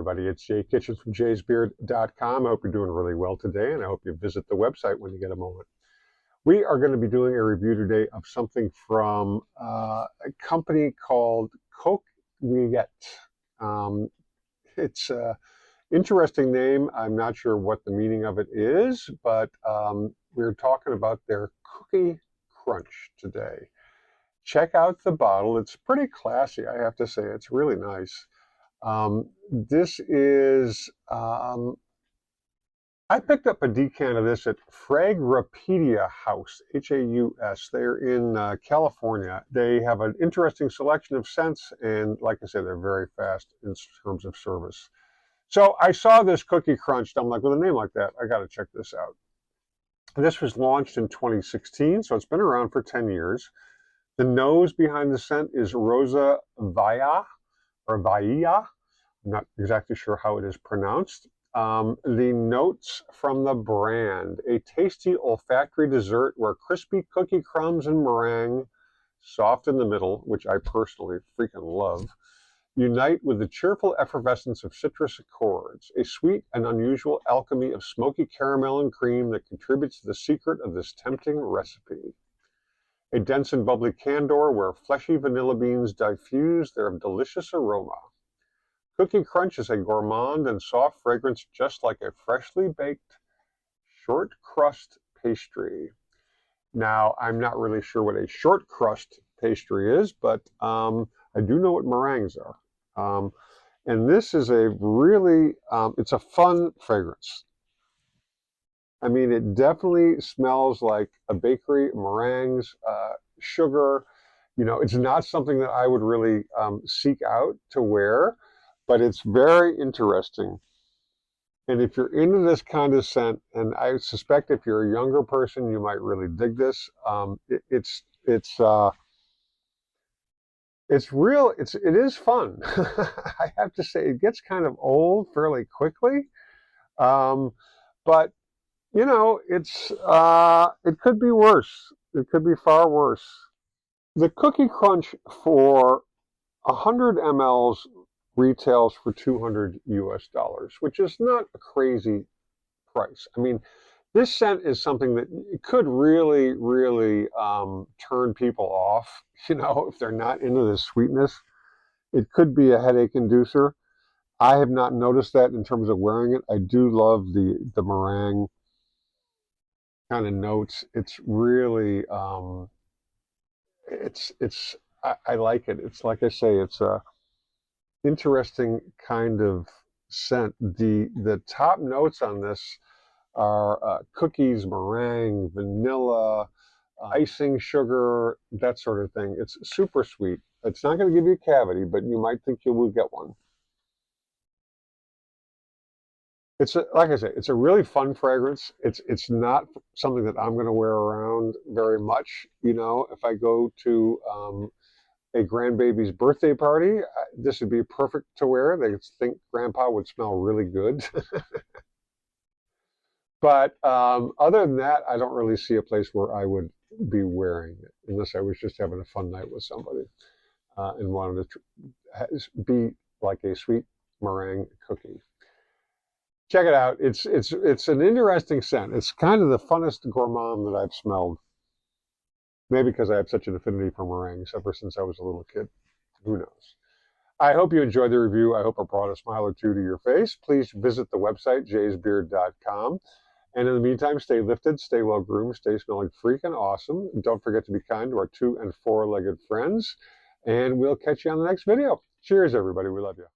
everybody. It's Jay Kitchens from jaysbeard.com. I hope you're doing really well today, and I hope you visit the website when you get a moment. We are going to be doing a review today of something from a company called Coquillete. It's an interesting name. I'm not sure what the meaning of it is, but we're talking about their Cookie Crunch today. Check out the bottle. It's pretty classy, I have to say. It's really nice. This is, I picked up a decan of this at Fragrapedia House, H-A-U-S. They're in California. They have an interesting selection of scents, and like I said, they're very fast in terms of service. So I saw this Cookie Crunch, and I'm like, with a name like that, I got to check this out. This was launched in 2016, so it's been around for 10 years. The nose behind the scent is Rosa Vaia, or Vaia. I'm not exactly sure how it is pronounced. The notes from the brand: a tasty olfactory dessert where crispy cookie crumbs and meringue, soft in the middle, which I personally freaking love, unite with the cheerful effervescence of citrus accords, a sweet and unusual alchemy of smoky caramel and cream that contributes to the secret of this tempting recipe. A dense and bubbly candor where fleshy vanilla beans diffuse their delicious aroma. Cookiecrunch is a gourmand and soft fragrance just like a freshly baked short crust pastry. Now, I'm not really sure what a short crust pastry is, but I do know what meringues are. And this is a really, it's a fun fragrance. I mean, it definitely smells like a bakery, meringues, sugar. You know, it's not something that I would really seek out to wear, but it's very interesting. And if you're into this kind of scent, and I suspect if you're a younger person, you might really dig this. It is fun. I have to say, it gets kind of old fairly quickly, but you know, it could be worse. It could be far worse. The Cookie Crunch for 100 mLs retails for $200 US, which is not a crazy price. I mean, this scent is something that could really, really turn people off. You know, if they're not into the sweetness, it could be a headache inducer. I have not noticed that in terms of wearing it. I do love the meringue kind of notes. It's really, I like it. It's like I say, it's a interesting kind of scent. The top notes on this are cookies, meringue, vanilla, icing, sugar, that sort of thing. It's super sweet. It's not going to give you a cavity, but you might think you will get one. Like I say, it's a really fun fragrance. It's not something that I'm going to wear around very much. You know, if I go to a grandbaby's birthday party, this would be perfect to wear. They think grandpa would smell really good. But other than that, I don't really see a place where I would be wearing it unless I was just having a fun night with somebody and wanted to be like a sweet meringue cookie. Check it out. It's an interesting scent. It's kind of the funnest gourmand that I've smelled. Maybe because I have such an affinity for meringues ever since I was a little kid. Who knows? I hope you enjoyed the review. I hope I brought a smile or two to your face. Please visit the website, jaysbeard.com. And in the meantime, stay lifted, stay well groomed, stay smelling freaking awesome. And don't forget to be kind to our 2- and 4-legged friends. And we'll catch you on the next video. Cheers, everybody. We love you.